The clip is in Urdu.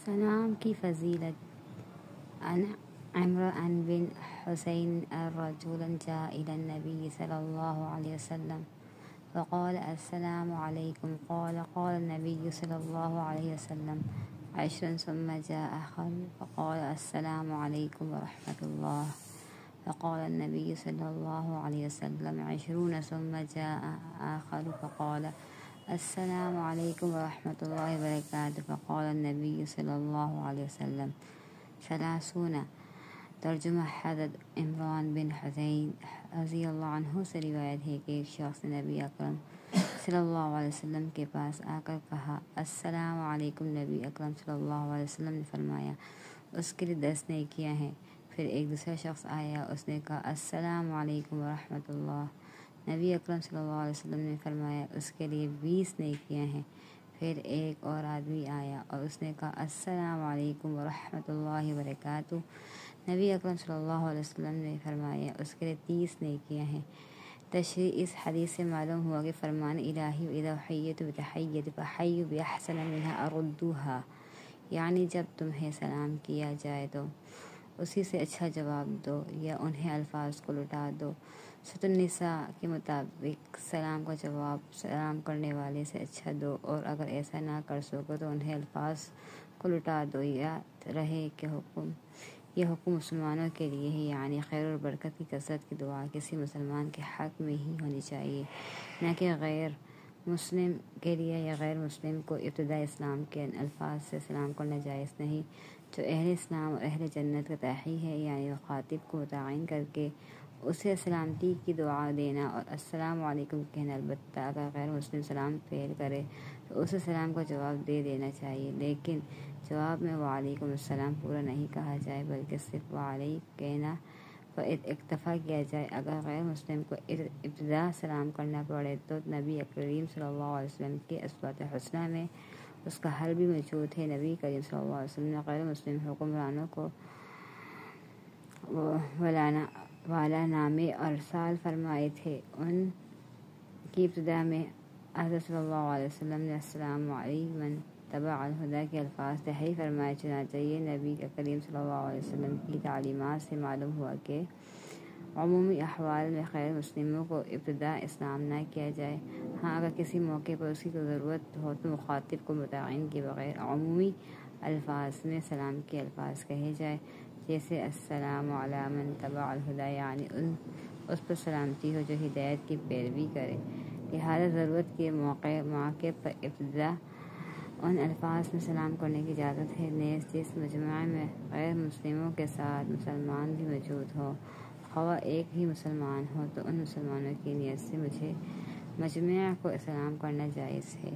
سلام کی فضیلت۔ عن عمران بن حسین رجلا جاء إلى النبي صلى الله عليه وسلم فقال السلام عليكم قال النبي صلى الله عليه وسلم 10 ثم جاء آخر فقال السلام عليكم ورحمة الله فقال النبي صلى الله عليه وسلم 20 ثم جاء آخر فقال السلام عليكم ورحمة الله وبركاته فقال النبي صلى الله عليه وسلم 30۔ ترجمہ حضرت عمران بن حسین رضی اللہ عنہ سے روایت ہے کہ ایک شخص نے نبی اکرم صلی اللہ علیہ وسلم کے پاس آ کر کہا السلام علیکم۔ نبی اکرم صلی اللہ علیہ وسلم نے فرمایا اس کے لیے 10 نیکیاں ہیں۔ پھر ایک دوسرا شخص آیا، اس نے کہا السلام علیکم ورحمۃ اللہ۔ نبی اکرم صلی اللہ علیہ وسلم نے فرمایا اس کے لیے 20 نیکیاں ہیں۔ پھر ایک اور آدمی آیا اور اس نے کہا السلام علیکم ورحمۃ اللہ وبرکاتہ۔ نبی اکرم صلی اللہ علیہ وسلم نے فرمایا اس کے لیے 30 نیکیاں ہیں۔ تشریح: اس حدیث سے معلوم ہوا کہ فرمان الہی اذا حییتم بتحیۃ فحیوا باحسن منها او ردوها، یعنی جب تمہیں سلام کیا جائے تو اسی سے اچھا جواب دو یا انہیں الفاظ کو لٹا دو۔ سورۃ النساء کے مطابق سلام کا جواب سلام کرنے والے سے اچھا دو، اور اگر ایسا نہ کر سکو تو انہیں الفاظ کو لٹا دو۔ یاد رہے کہ یہ حکم مسلمانوں کے لیے ہے، یعنی خیر اور برکت کی کثرت کی دعا کسی مسلمان کے حق میں ہی ہونی چاہیے، نہ کہ غیر مسلم کے لیے یا غیر مسلم کو ابتدا اسلام کے الفاظ سے سلام کرنا جائز نہیں۔ جو اہل اسلام اور اہل جنت کا داعی ہے، یعنی مخاطب کو متعین کر کے اسے سلامتی کی دعا دینا اور السلام علیکم کہنا، البتہ اگر غیر مسلم سلام فعل کرے تو اسے سلام کا جواب دے دینا چاہیے، لیکن جواب میں وعلیکم السلام پورا نہیں کہا جائے بلکہ صرف وعلیکم کہنا پر اکتفا کیا جائے۔ اگر غیر مسلم کو ابتدا سلام کرنا پڑے تو نبی کریم صلی اللہ علیہ وسلم کے اسوۃ حسنہ میں اس کا حل بھی موجود ہے۔ نبی کریم صلی اللہ علیہ وسلم نے غیر مسلم حکمرانوں کو والا نامے ارسال فرمائے تھے۔ ان کی ابتدا میں حضرت صلی اللہ علیہ وسلم نے السلام علی من تبع الہدی کے الفاظ تحریر فرمائے، چنانچہ یہ نبی کریم صلی اللہ علیہ وسلم کی تعلیمات سے معلوم ہوا کہ عمومی احوال میں غیر مسلموں کو ابتدا اسلام نہ کیا جائے۔ ہاں، اگر کسی موقع پر اس کی ضرورت ہو تو مخاطب کو متعین کے بغیر عمومی الفاظ میں سلام کے الفاظ کہے جائے، جیسے السلام علی من تبع الہدی، یعنی اس پر سلامتی ہو جو ہدایت کی پیروی کرے۔ لہذا ضرورت کے موقع پر ابتدا ان الفاظ میں سلام کرنے کی اجازت ہے۔ نیز جس مجمع میں غیر مسلموں کے ساتھ مسلمان بھی موجود ہوں، خواہ ایک بھی مسلمان ہو، تو ان مسلمانوں کی نیت سے مجمع کو سلام کرنا جائز ہے۔